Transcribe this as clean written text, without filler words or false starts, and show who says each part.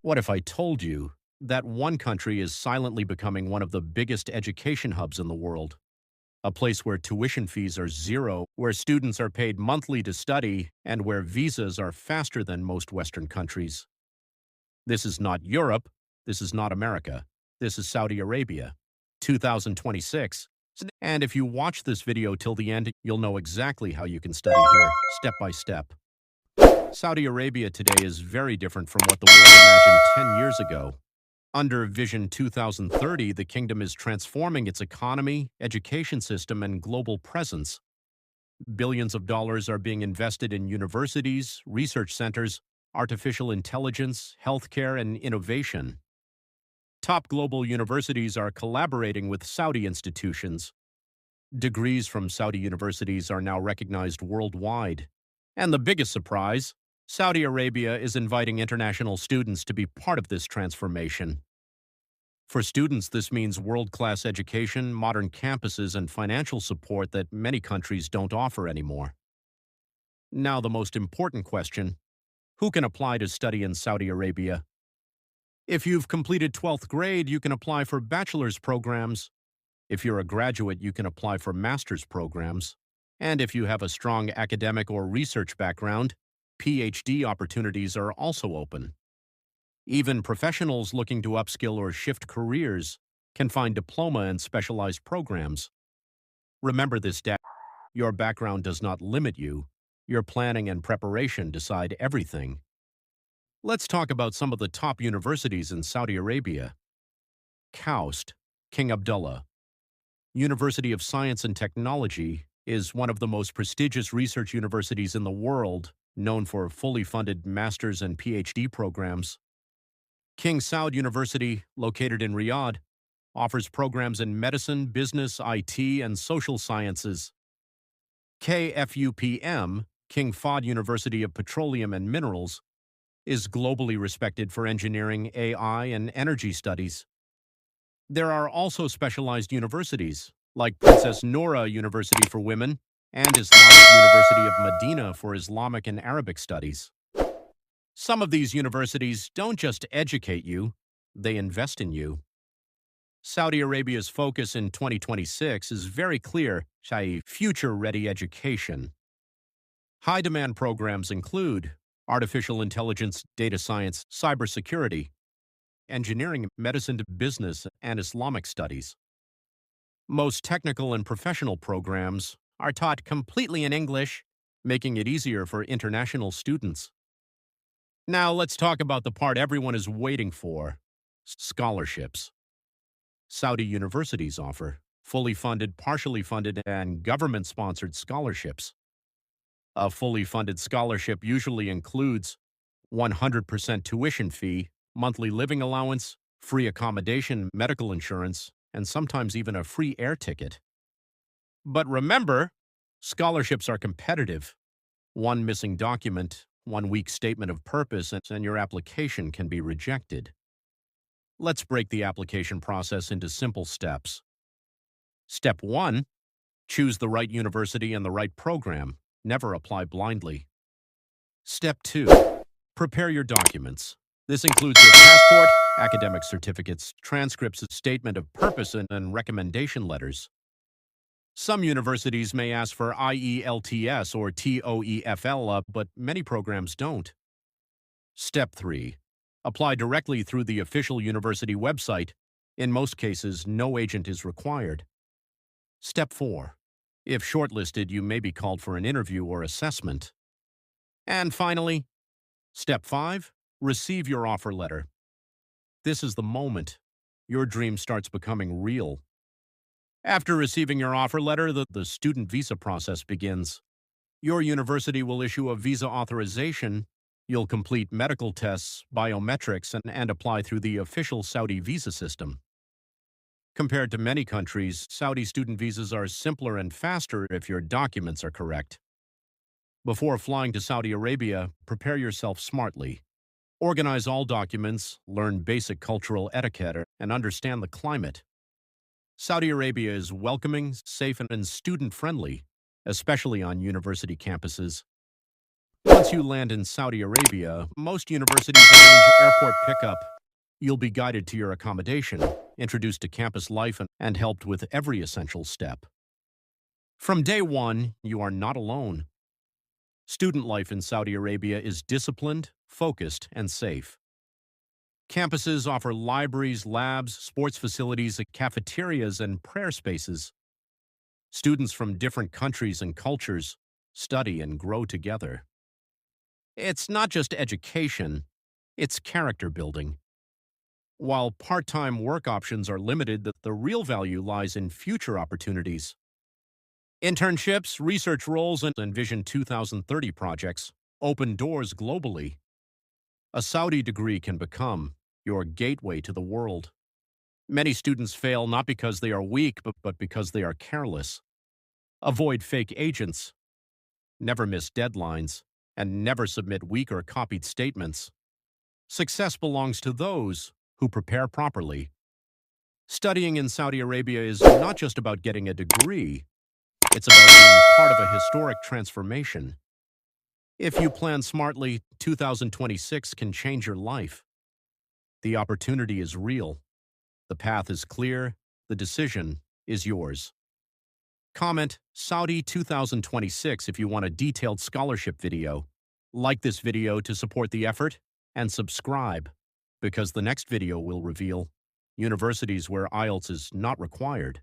Speaker 1: What if I told you that one country is silently becoming one of the biggest education hubs in the world? A place where tuition fees are zero, where students are paid monthly to study, and where visas are faster than most Western countries. This is not Europe. This is not America. This is Saudi Arabia, 2026. And if you watch this video till the end, you'll know exactly how you can study here, step by step. Saudi Arabia today is very different from what the world imagined 10 years ago. Under Vision 2030, the kingdom is transforming its economy, education system, and global presence. Billions of dollars are being invested in universities, research centers, artificial intelligence, healthcare, and innovation. Top global universities are collaborating with Saudi institutions. Degrees from Saudi universities are now recognized worldwide. And the biggest surprise, Saudi Arabia is inviting international students to be part of this transformation. For students, this means world-class education, modern campuses, and financial support that many countries don't offer anymore. Now, the most important question: who can apply to study in Saudi Arabia? If you've completed 12th grade, you can apply for bachelor's programs. If you're a graduate, you can apply for master's programs. And if you have a strong academic or research background, PhD opportunities are also open. Even professionals looking to upskill or shift careers can find diploma and specialized programs. Remember this, your background does not limit you. Your planning and preparation decide everything. Let's talk about some of the top universities in Saudi Arabia. KAUST, King Abdullah. University of Science and Technology is one of the most prestigious research universities in the world, known for fully funded master's and PhD programs. King Saud University, located in Riyadh, offers programs in medicine, business, IT, and social sciences. KFUPM, King Fahd University of Petroleum and Minerals, is globally respected for engineering, AI, and energy studies. There are also specialized universities, like Princess Noura University for Women and Islamic University of Medina for Islamic and Arabic studies. Some of these universities don't just educate you, they invest in you. Saudi Arabia's focus in 2026 is very clear: future-ready education. High-demand programs include artificial intelligence, data science, cybersecurity, engineering, medicine, business, and Islamic studies. Most technical and professional programs are taught completely in English, making it easier for international students. Now let's talk about the part everyone is waiting for: scholarships. Saudi universities offer fully funded, partially funded, and government-sponsored scholarships. A fully funded scholarship usually includes 100% tuition fee, monthly living allowance, free accommodation, medical insurance, and sometimes even a free air ticket. But remember, scholarships are competitive. One missing document, one weak statement of purpose, and your application can be rejected. Let's break the application process into simple steps. Step 1. Choose the right university and the right program. Never apply blindly. Step 2. Prepare your documents. This includes your passport, academic certificates, transcripts, statement of purpose, and recommendation letters. Some universities may ask for IELTS or TOEFL, but many programs don't. Step 3. Apply directly through the official university website. In most cases, no agent is required. Step 4. If shortlisted, you may be called for an interview or assessment. And finally, Step 5. Receive your offer letter. This is the moment your dream starts becoming real. After receiving your offer letter, the student visa process begins. Your university will issue a visa authorization. You'll complete medical tests, biometrics, and apply through the official Saudi visa system. Compared to many countries, Saudi student visas are simpler and faster if your documents are correct. Before flying to Saudi Arabia, prepare yourself smartly. Organize all documents, learn basic cultural etiquette, and understand the climate. Saudi Arabia is welcoming, safe, and student-friendly, especially on university campuses. Once you land in Saudi Arabia, most universities arrange airport pickup. You'll be guided to your accommodation, introduced to campus life, and helped with every essential step. From day one, you are not alone. Student life in Saudi Arabia is disciplined, focused, and safe. Campuses offer libraries, labs, sports facilities, cafeterias, and prayer spaces. Students from different countries and cultures study and grow together. It's not just education, it's character building. While part-time work options are limited, the real value lies in future opportunities. Internships, research roles, and Vision 2030 projects open doors globally. A Saudi degree can become your gateway to the world. Many students fail not because they are weak, but because they are careless. Avoid fake agents. Never miss deadlines. And never submit weak or copied statements. Success belongs to those who prepare properly. Studying in Saudi Arabia is not just about getting a degree. It's about being part of a historic transformation. If you plan smartly, 2026 can change your life. The opportunity is real. The path is clear. The decision is yours. Comment Saudi 2026 if you want a detailed scholarship video. Like this video to support the effort, and subscribe, because the next video will reveal universities where IELTS is not required.